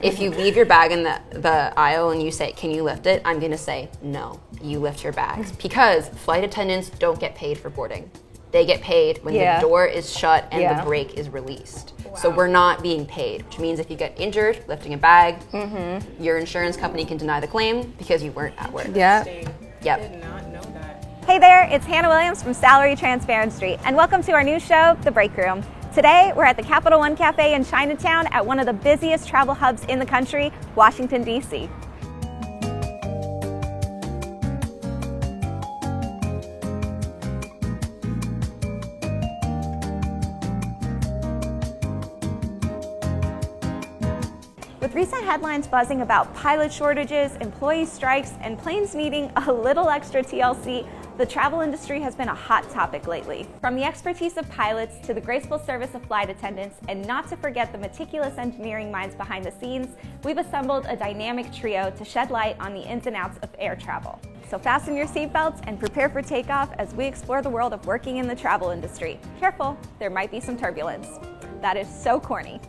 If you leave your bag in the aisle and you say, can you lift it? I'm gonna say, no, you lift your bags. Because flight attendants don't get paid for boarding. They get paid when the door is shut and the brake is released. Wow. So we're not being paid, which means if you get injured lifting a bag, your insurance company can deny the claim because you weren't at work. Yeah. Yep. I did not know that. Hey there, it's Hannah Williams from Salary Transparency, and welcome to our new show, The Break Room. Today, we're at the Capital One Cafe in Chinatown at one of the busiest travel hubs in the country, Washington, D.C. With recent headlines buzzing about pilot shortages, employee strikes, and planes needing a little extra TLC, the travel industry has been a hot topic lately. From the expertise of pilots to the graceful service of flight attendants, and not to forget the meticulous engineering minds behind the scenes, we've assembled a dynamic trio to shed light on the ins and outs of air travel. So fasten your seatbelts and prepare for takeoff as we explore the world of working in the travel industry. Careful, there might be some turbulence. That is so corny.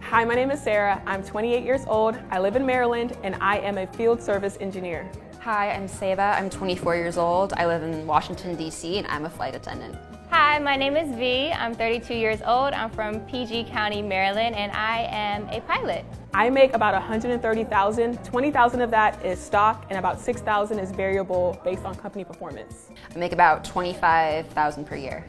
Hi, my name is Sarah. I'm 28 years old. I live in Maryland, and I am a field service engineer. Hi, I'm Seva. I'm 24 years old. I live in Washington, D.C., and I'm a flight attendant. Hi, my name is V. I'm 32 years old. I'm from PG County, Maryland, and I am a pilot. I make about $130,000. $20,000 of that is stock, and about $6,000 is variable based on company performance. I make about $25,000 per year.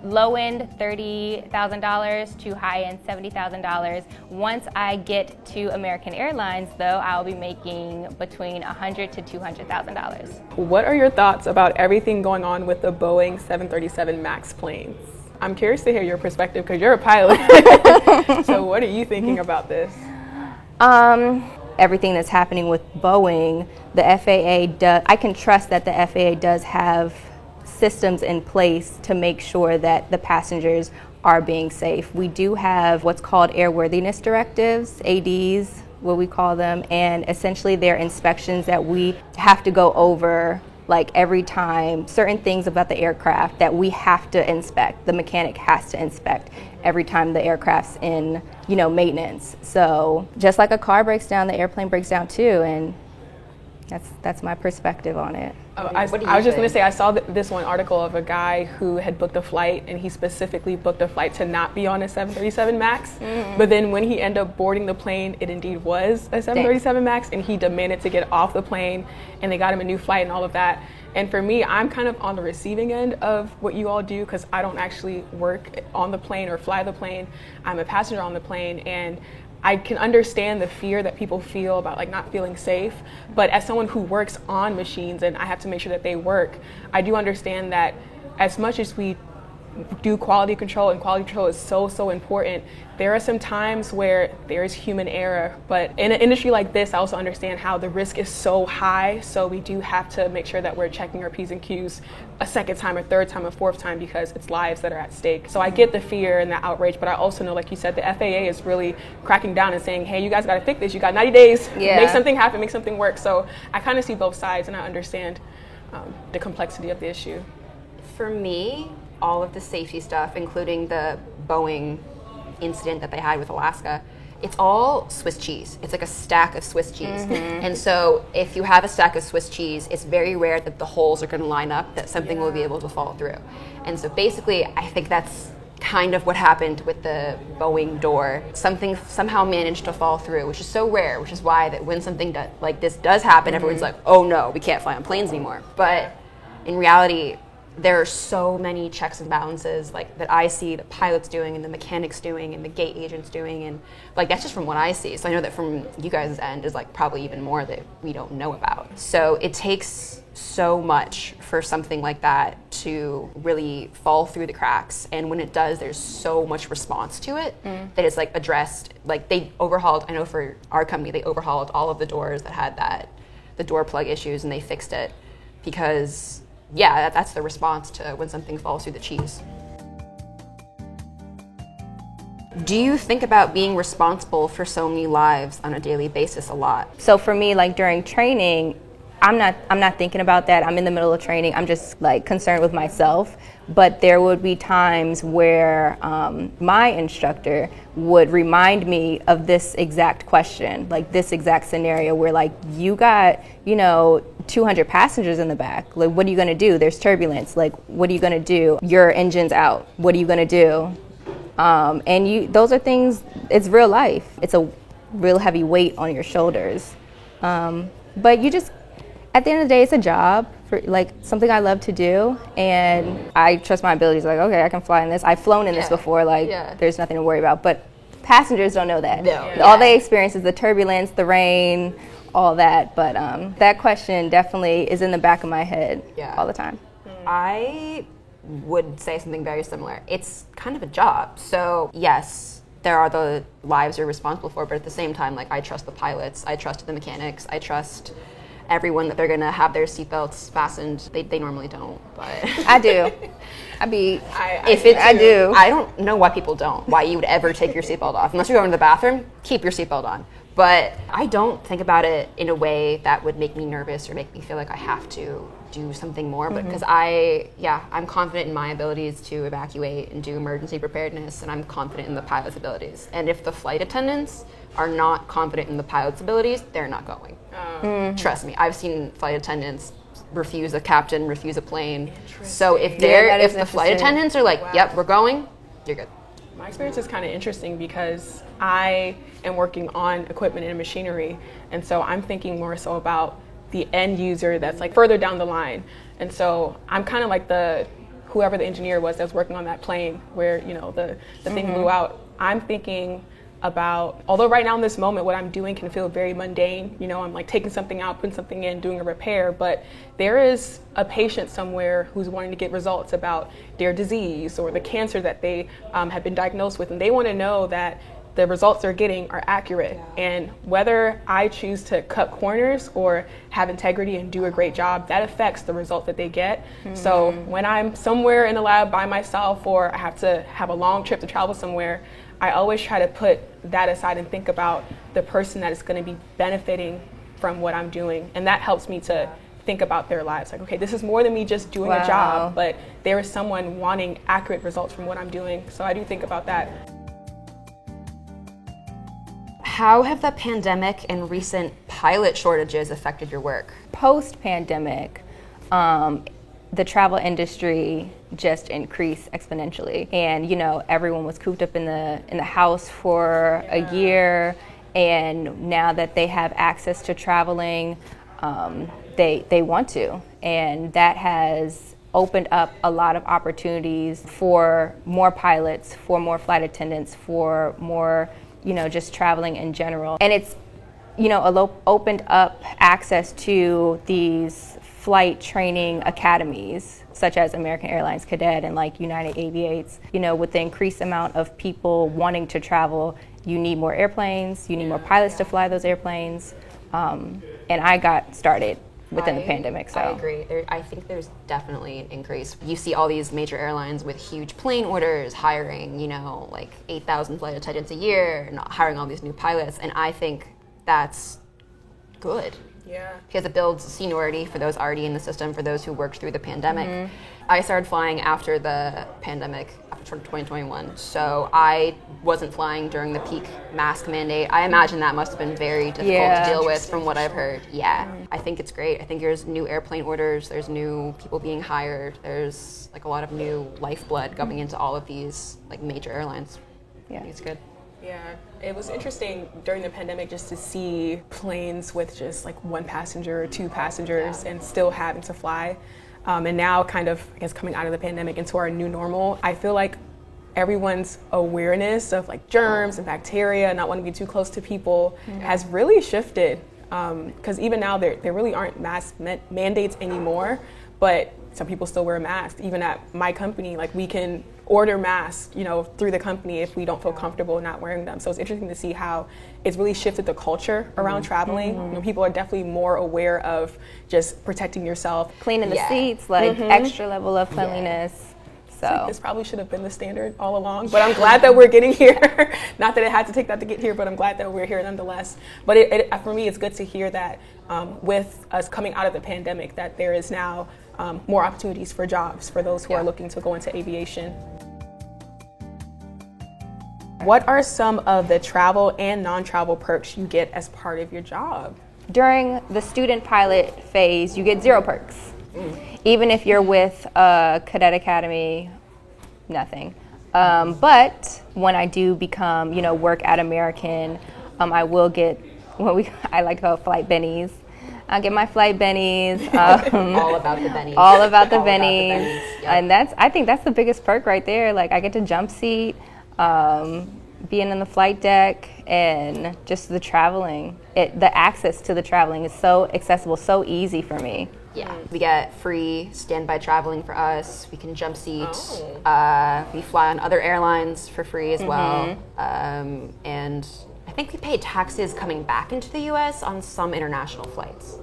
Low end $30,000 to high end $70,000. Once I get to American Airlines, though, I'll be making between $100,000 to $200,000. What are your thoughts about everything going on with the Boeing 737 MAX planes? I'm curious to hear your perspective because you're a pilot. So what are you thinking about this? Everything that's happening with Boeing, the FAA I can trust that the FAA does have systems in place to make sure that the passengers are being safe. We do have what's called airworthiness directives, ADs, what we call them, and essentially they're inspections that we have to go over like every time, certain things about the aircraft that we have to inspect. The mechanic has to inspect every time the aircraft's in, maintenance. So just like a car breaks down, the airplane breaks down too, and that's my perspective on it. I was just going to say, I saw this one article of a guy who had booked a flight, and he specifically booked a flight to not be on a 737 MAX. But then when he ended up boarding the plane, it indeed was a 737 MAX, and he demanded to get off the plane, and they got him a new flight and all of that. And for me, I'm kind of on the receiving end of what you all do because I don't actually work on the plane or fly the plane. I'm a passenger on the plane, and I can understand the fear that people feel about not feeling safe, but as someone who works on machines and I have to make sure that they work, I do understand that as much as we do quality control, and quality control is so important, there are some times where there is human error. But in an industry like this, I also understand how the risk is so high, so we do have to make sure that we're checking our P's and Q's a second time, a third time, a fourth time, because it's lives that are at stake. So I get the fear and the outrage, but I also know, like you said, the FAA is really cracking down and saying, hey, you guys got to fix this. You got 90 days, make something happen, make something work. So I kind of see both sides, and I understand the complexity of the issue. For me, all of the safety stuff, including the Boeing incident that they had with Alaska, it's all Swiss cheese. It's like a stack of Swiss cheese. And so if you have a stack of Swiss cheese, it's very rare that the holes are going to line up, that something will be able to fall through. And so basically, I think that's kind of what happened with the Boeing door. Something somehow managed to fall through, which is so rare, which is why that when something like this does happen, everyone's like, oh no, we can't fly on planes anymore. But in reality, there are so many checks and balances that I see the pilots doing and the mechanics doing and the gate agents doing, and that's just from what I see. So I know that from you guys' end is probably even more that we don't know about. So it takes so much for something like that to really fall through the cracks, and when it does, there's so much response to it that it's addressed. They overhauled, I know for our company, they overhauled all of the doors that had the door plug issues, and they fixed it because that's the response to when something falls through the cheese. Do you think about being responsible for so many lives on a daily basis a lot? So for me, during training, I'm not thinking about that. I'm in the middle of training. I'm just like concerned with myself. But there would be times where my instructor would remind me of this exact question, like this exact scenario where like you got, 200 passengers in the back. Like, what are you going to do? There's turbulence. Like, what are you going to do? Your engine's out. What are you going to do? Those are things, it's real life. It's a real heavy weight on your shoulders. But you just, at the end of the day, it's a job, for like something I love to do, and I trust my abilities. Like, okay, I can fly in this. I've flown in this before. Like, there's nothing to worry about. But passengers don't know that. No. All they experience is the turbulence, the rain, all that. But that question definitely is in the back of my head all the time. I would say something very similar. It's kind of a job. So yes, there are the lives you're responsible for, but at the same time, like, I trust the pilots, I trust the mechanics, I trust everyone that they're gonna have their seatbelts fastened. They normally don't, but I do. I do. I don't know why people don't. Why you would ever take your seatbelt off unless you're going to the bathroom. Keep your seatbelt on. But I don't think about it in a way that would make me nervous or make me feel like I have to do something more. But because I'm confident in my abilities to evacuate and do emergency preparedness, and I'm confident in the pilot's abilities. And if the flight attendants are not confident in the pilot's abilities, they're not going. Trust me, I've seen flight attendants refuse a captain, refuse a plane. So if the flight attendants are like, yep, we're going, you're good. My experience is kind of interesting because I am working on equipment and machinery, and so I'm thinking more so about the end user that's like further down the line. And so I'm kind of like whoever the engineer was that was working on that plane where, the thing blew out. I'm thinking about, although right now in this moment what I'm doing can feel very mundane, I'm like taking something out, putting something in, doing a repair, but there is a patient somewhere who's wanting to get results about their disease or the cancer that they have been diagnosed with, and they want to know that the results they're getting are accurate. And whether I choose to cut corners or have integrity and do a great job, that affects the result that they get. So when I'm somewhere in the lab by myself, or I have to have a long trip to travel somewhere, I always try to put that aside and think about the person that is going to be benefiting from what I'm doing. And that helps me to think about their lives. Like, okay, this is more than me just doing a job, but there is someone wanting accurate results from what I'm doing. So I do think about that. How have the pandemic and recent pilot shortages affected your work? Post-pandemic, the travel industry just increased exponentially, and everyone was cooped up in the house for a year, and now that they have access to traveling, they want to, and that has opened up a lot of opportunities for more pilots, for more flight attendants, for more just traveling in general. And it's, opened up access to these flight training academies, such as American Airlines Cadet and like United Aviates. With the increased amount of people wanting to travel, you need more airplanes, you need more pilots to fly those airplanes. And I got started within the pandemic. So I agree. I think there's definitely an increase. You see all these major airlines with huge plane orders, hiring, like 8,000 flight attendants a year, and hiring all these new pilots. And I think that's good. Yeah. Because it builds seniority for those already in the system, for those who worked through the pandemic. I started flying after the pandemic, after 2021. So I wasn't flying during the peak mask mandate. I imagine that must have been very difficult to deal with from what I've heard. I think it's great. I think there's new airplane orders, there's new people being hired, there's like a lot of new lifeblood going into all of these like major airlines. I think it's good. Yeah, it was interesting during the pandemic just to see planes with just like one passenger or two passengers and still having to fly. And now kind of, I guess, coming out of the pandemic into our new normal, I feel like everyone's awareness of like germs and bacteria, not wanting to be too close to people, has really shifted. Because even now there really aren't mask mandates anymore, but some people still wear a mask. Even at my company, like we can order masks, through the company if we don't feel comfortable not wearing them. So it's interesting to see how it's really shifted the culture around traveling. People are definitely more aware of just protecting yourself. Cleaning the seats, like extra level of cleanliness. So This probably should have been the standard all along, but I'm glad that we're getting here. Not that it had to take that to get here, but I'm glad that we're here nonetheless. But for me, it's good to hear that with us coming out of the pandemic, that there is now more opportunities for jobs for those who are looking to go into aviation. What are some of the travel and non-travel perks you get as part of your job? during the student pilot phase, you get 0 perks. Even if you're with a cadet academy, nothing. But when I do become, work at American, I will get what I like to call flight bennies. I'll get my flight bennies. All about the bennies. All about the All bennies. about the bennies. Yep. And I think that's the biggest perk right there. Like, I get to jump seat, being in the flight deck, and just the traveling. The access to the traveling is so accessible, so easy for me. Yeah, we get free standby traveling for us. We can jump seat. We fly on other airlines for free as well. And I think we pay taxes coming back into the U.S. on some international flights.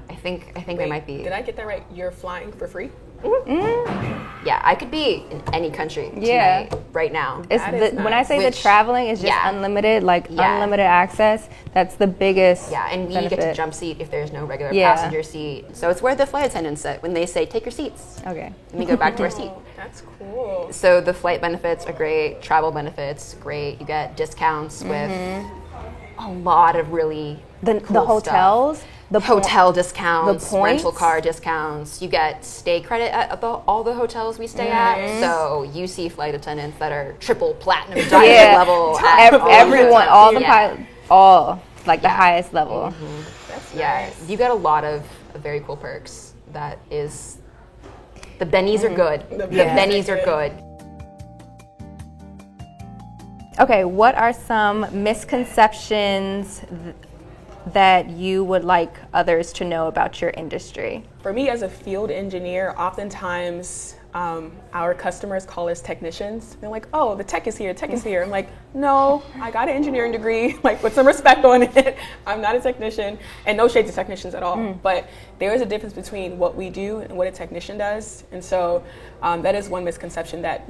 I think there might be. Did I get that right? You're flying for free? Yeah, I could be in any country Yeah. tonight, right now. It's That is when I nice. say Which- the traveling is just yeah. unlimited, Yeah. unlimited access. That's the biggest. Yeah, and we get to benefit. jump seat if there's no regular Yeah. passenger seat. So it's where the flight attendants sit when they say, take your seats. Okay. And we go back to our seat. That's cool. So the flight benefits are great, travel benefits, great. You get discounts with a lot of really The cool hotels, stuff. the Hotel discounts, the points. rental car discounts. You get stay credit at all the hotels we stay at. So you see flight attendants that are triple platinum diamond level. At all the everyone, all the hotels. pilots, the Yeah. highest level. That's Yeah, nice. you get a lot of very cool perks. That is, the bennies are good. The bennies are good. Okay, what are some misconceptions that you would like others to know about your industry? For me, as a field engineer, oftentimes our customers call us technicians. They're like, oh, the tech is here, tech is here. I'm like, no, I got an engineering degree, like put some respect on it. I'm not a technician, and no shade to technicians at all. But there is a difference between what we do and what a technician does. And so that is one misconception, that,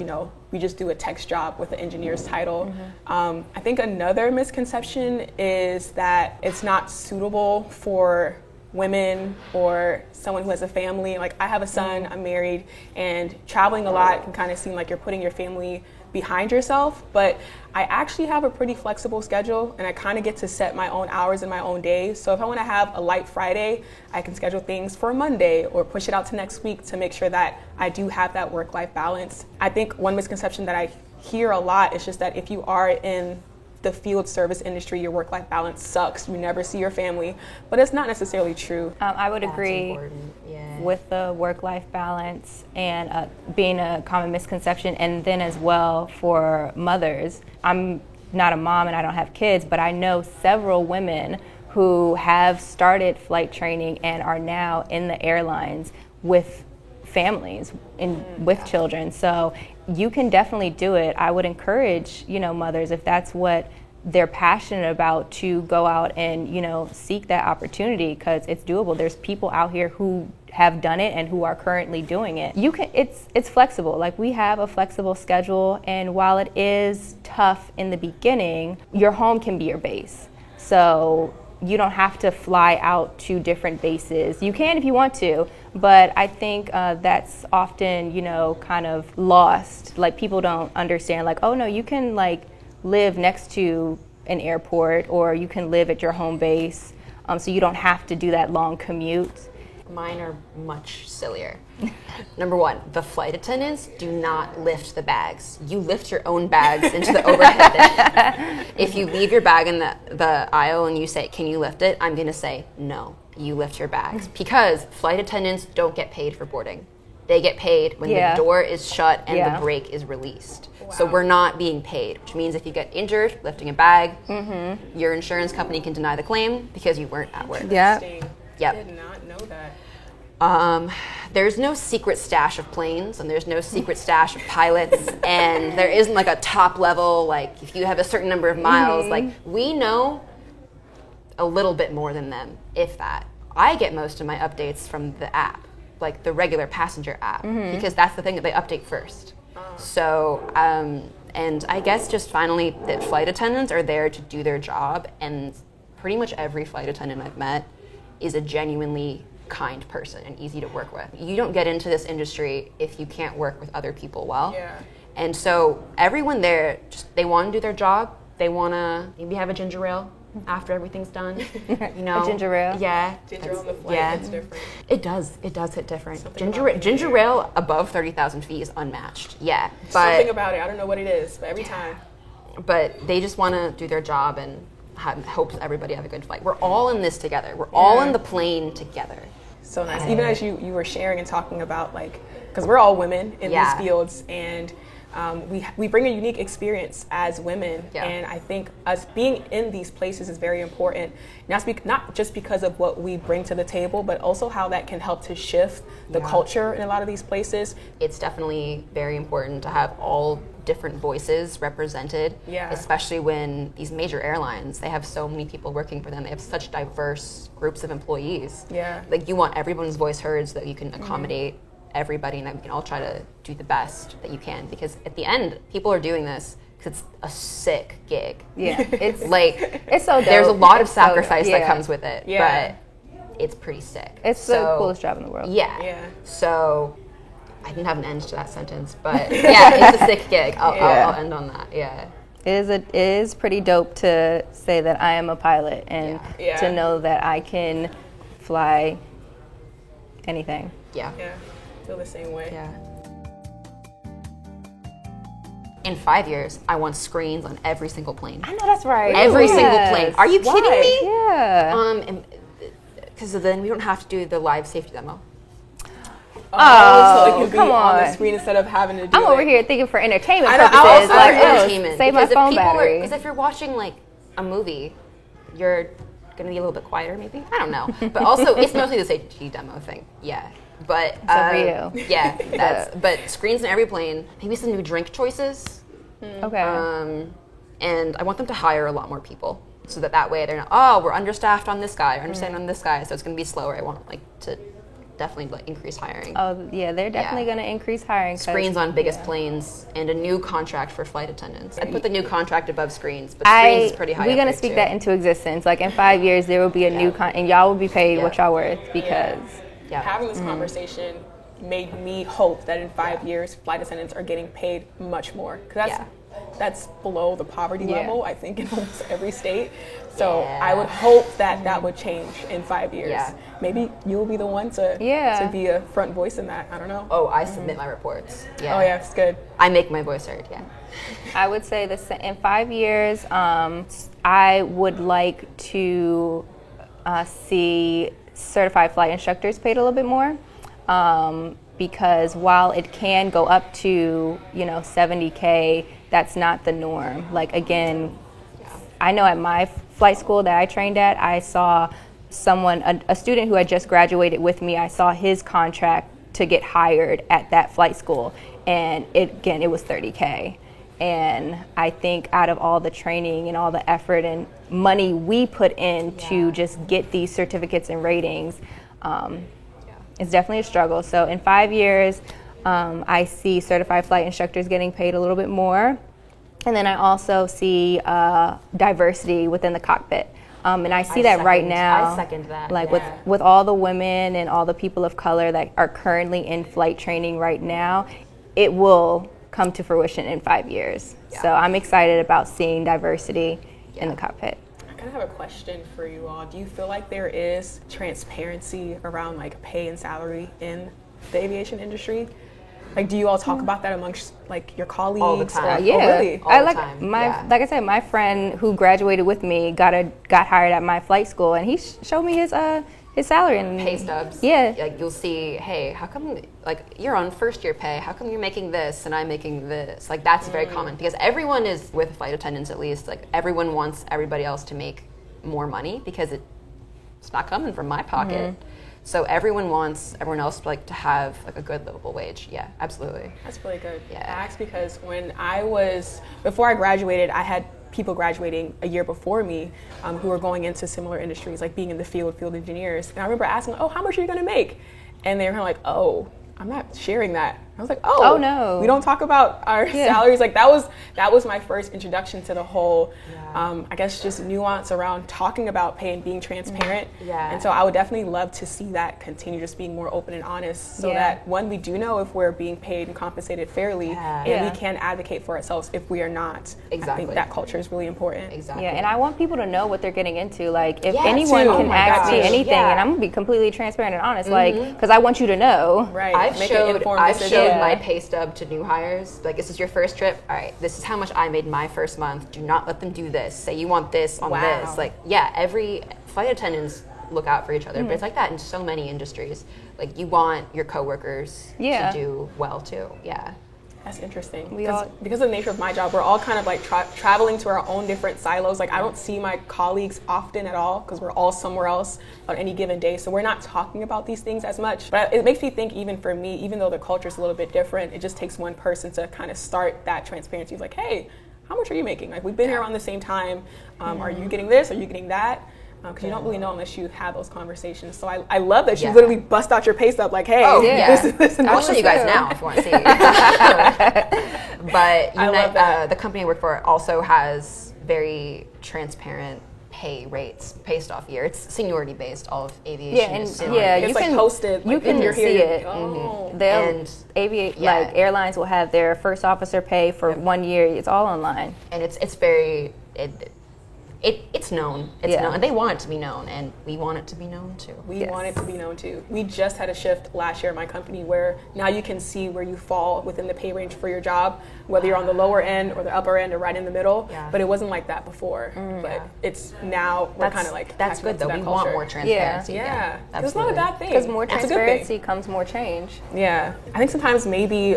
we just do a tech's job with the engineer's title. I think another misconception is that it's not suitable for women or someone who has a family. Like, I have a son, I'm married, and traveling a lot can kind of seem like you're putting your family behind yourself, but I actually have a pretty flexible schedule, and I kind of get to set my own hours and my own days. So if I want to have a light Friday, I can schedule things for a Monday or push it out to next week to make sure that I do have that work-life balance. I think one misconception that I hear a lot is just that if you are in the field service industry, your work-life balance sucks. You never see your family, but it's not necessarily true. I would agree important, yeah. with the work-life balance and being a common misconception, and then as well for mothers. I'm not a mom and I don't have kids, but I know several women who have started flight training and are now in the airlines with families and with children. So you can definitely do it. I would encourage, mothers, if that's what they're passionate about, to go out and, seek that opportunity, because it's doable. There's people out here who have done it and who are currently doing it. It's flexible. Like, we have a flexible schedule, and while it is tough in the beginning, your home can be your base. So you don't have to fly out to different bases. You can if you want to, but I think that's often, kind of lost. Like, people don't understand, like, oh no, you can live next to an airport, or you can live at your home base, so you don't have to do that long commute. Mine are much sillier. Number one, the flight attendants do not lift the bags. You lift your own bags into the overhead bin. If you leave your bag in the aisle and you say, can you lift it? I'm going to say, no, you lift your bags. Because flight attendants don't get paid for boarding. They get paid when the door is shut and the brake is released. So we're not being paid, which means if you get injured lifting a bag, your insurance company can deny the claim because you weren't at work. Yeah. Interesting. Yep. I did not know that. There's no secret stash of planes, and there's no secret stash of pilots, and there isn't a top level, if you have a certain number of miles, we know a little bit more than them, if that. I get most of my updates from the app, the regular passenger app, because that's the thing that they update first. So, and I guess just finally that flight attendants are there to do their job, and pretty much every flight attendant I've met is a genuinely kind person and easy to work with. You don't get into this industry if you can't work with other people well. Yeah. And so everyone there, just they want to do their job. They want to maybe have a ginger ale after everything's done. You know, A ginger ale? Yeah. Ginger on the flight, it's different. It does hit different. Something about Ginger ale above 30,000 feet is unmatched. Yeah. Something about it, I don't know what it is, but every time. But they just want to do their job and hope everybody have a good flight. We're all in this together. We're all in the plane together. So nice. Even as you were sharing and talking about, like, because we're all women in these fields, and we bring a unique experience as women, and I think us being in these places is very important, not just because of what we bring to the table, but also how that can help to shift the culture in a lot of these places. It's definitely very important to have all different voices represented, especially when these major airlines, they have so many people working for them. They have such diverse groups of employees. Like, you want everyone's voice heard so that you can accommodate everybody, and that we can all try to do the best that you can, because at the end, people are doing this because it's a sick gig. It's like, it's so dope. There's a lot of sacrifice that comes with it, Yeah. but it's pretty sick. It's the coolest job in the world. So I didn't have an end to that sentence, but yeah, it's a sick gig. I'll end on that. It is pretty dope to say that I am a pilot and to know that I can fly anything. Yeah, feel the same way. In 5 years, I want screens on every single plane. I know that's right. Every single plane. Are you kidding me? Yeah. Because then we don't have to do the live safety demo. So it can be come on the on. screen instead of having to do I'm it. over here thinking for entertainment I know, purposes. I was like, for entertainment. save my Because if phone people battery. Because if you're watching like a movie, you're going to be a little bit quieter, maybe. I don't know. But also, it's mostly the safety demo thing. Yeah. But up for you. Yeah, but screens in every plane. Maybe some new drink choices. Okay. And I want them to hire a lot more people, so that way they're not, oh, we're understaffed on this guy, or understaffed on this guy, so it's going to be slower. I want to definitely increase hiring. Oh yeah, they're definitely going to increase hiring. Screens on biggest planes, and a new contract for flight attendants. I'd put the new contract above screens, but screens is pretty high. We're going to up speak there, that into existence. Like in 5 years, there will be a new and y'all will be paid what y'all worth, because having this conversation made me hope that in 5 years, flight attendants are getting paid much more. Because that's below the poverty level, I think, in almost every state. So I would hope that would change in 5 years. Maybe you'll be the one to be a front voice in that. I don't know. Oh, I submit my reports. Oh yeah, it's good. I make my voice heard. I would say this in 5 years, I would like to see certified flight instructors paid a little bit more, because while it can go up to $70K, that's not the norm. Like, again, I know at my flight school that I trained at, I saw a student who had just graduated with me, I saw his contract to get hired at that flight school, and it was $30K. And I think out of all the training and all the effort and money we put in to just get these certificates and ratings, it's definitely a struggle. So in 5 years, I see certified flight instructors getting paid a little bit more. And then I also see diversity within the cockpit. And I see that right now. I second that. Like with all the women and all the people of color that are currently in flight training right now, it will come to fruition in 5 years. So I'm excited about seeing diversity in the cockpit. I kind of have a question for you all. Do you feel like there is transparency around like pay and salary in the aviation industry? Like, do you all talk about that amongst like your colleagues? All the time. Yeah, Oh, really? All the time. Like I said, my friend who graduated with me got hired at my flight school, and he showed me his salary and pay stubs. Yeah, like you'll see, hey, how come like you're on first year pay? How come you're making this and I'm making this? Like that's very common, because everyone is, with flight attendants at least, like everyone wants everybody else to make more money, because it's not coming from my pocket. So everyone wants everyone else to have like a good livable wage. Yeah, absolutely. That's really good. Yeah. I asked because before I graduated, I had people graduating a year before me who were going into similar industries, like being in the field engineers. And I remember asking, oh, how much are you going to make? And they were kind of like, oh, I'm not sharing that I was like, oh no, we don't talk about our salaries. Like that was my first introduction to the whole, I guess, just nuance around talking about pay and being transparent. And so I would definitely love to see that continue, just being more open and honest, so that one, we do know if we're being paid and compensated fairly, and we can advocate for ourselves if we are not. Exactly. I think that culture is really important. Exactly. Yeah, and I want people to know what they're getting into. Like, if anyone can ask me anything, and I'm gonna be completely transparent and honest, like, because I want you to know. Right. I've showed my pay stub to new hires. Like, this is your first trip. All right, this is how much I made my first month. Do not let them do this. Say you want this on this. Like, every flight attendants look out for each other, but it's like that in so many industries. Like, you want your coworkers to do well too. Yeah. That's interesting. Because of the nature of my job, we're all kind of like traveling to our own different silos. Like, I don't see my colleagues often at all because we're all somewhere else on any given day. So we're not talking about these things as much. But it makes me think, even for me, even though the culture is a little bit different, it just takes one person to kind of start that transparency. It's like, hey, how much are you making? Like, we've been here around the same time. Are you getting this? Are you getting that? Because you don't really know unless you have those conversations. So I love that you literally bust out your pay stub like, hey, this and I'll show you guys now if you want to see. But the company I work for also has very transparent pay rates based off year. It's seniority based. All of aviation is seniority. It's like posted. You can see it. And airlines will have their first officer pay for 1 year. It's all online, and it's very. It's known. It's known. And they want it to be known, and we want it to be known too. We want it to be known too. We just had a shift last year in my company where now you can see where you fall within the pay range for your job, whether you're on the lower end or the upper end or right in the middle. But it wasn't like that before. But it's now we're kind of like that's good though. We want more transparency. It's not a bad thing because more transparency comes more change. I think sometimes maybe.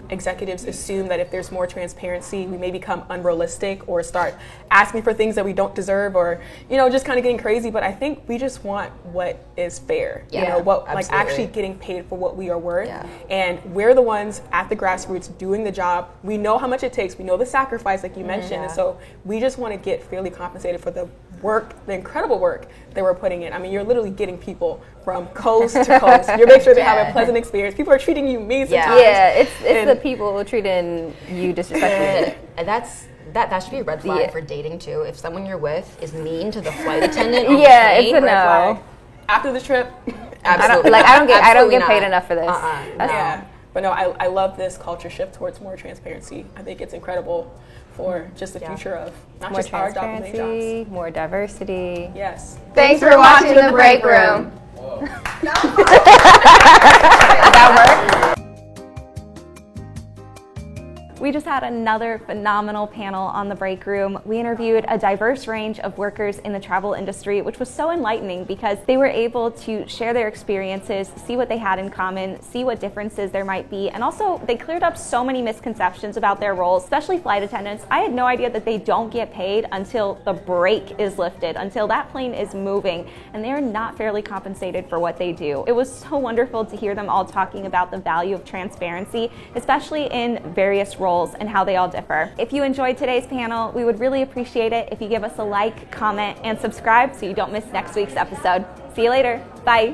Executives assume that if there's more transparency, we may become unrealistic or start asking for things that we don't deserve, or just kind of getting crazy. But I think we just want what is fair. Like actually getting paid for what we are worth. And we're the ones at the grassroots doing the job. We know how much it takes. We know the sacrifice, like you mentioned, and so we just want to get fairly compensated for the work, the incredible work that we're putting in. I mean, you're literally getting people from coast to coast. You make sure they have a pleasant experience. People are treating you mean sometimes. It's the people treating you disrespectfully. And that should be a red flag for dating too. If someone you're with is mean to the flight attendant on the plane, it's a no. After the trip, absolutely. I don't get paid enough for this. But no, I love this culture shift towards more transparency. I think it's incredible for just the future of not more just our job, but jobs. More diversity. Yes. Thanks for watching The Break Room. That worked. We just had another phenomenal panel on The Break Room. We interviewed a diverse range of workers in the travel industry, which was so enlightening because they were able to share their experiences, see what they had in common, see what differences there might be, and also they cleared up so many misconceptions about their roles, especially flight attendants. I had no idea that they don't get paid until the brake is lifted, until that plane is moving, and they are not fairly compensated for what they do. It was so wonderful to hear them all talking about the value of transparency, especially in various roles and how they all differ. If you enjoyed today's panel, we would really appreciate it if you give us a like, comment, and subscribe so you don't miss next week's episode. See you later. Bye.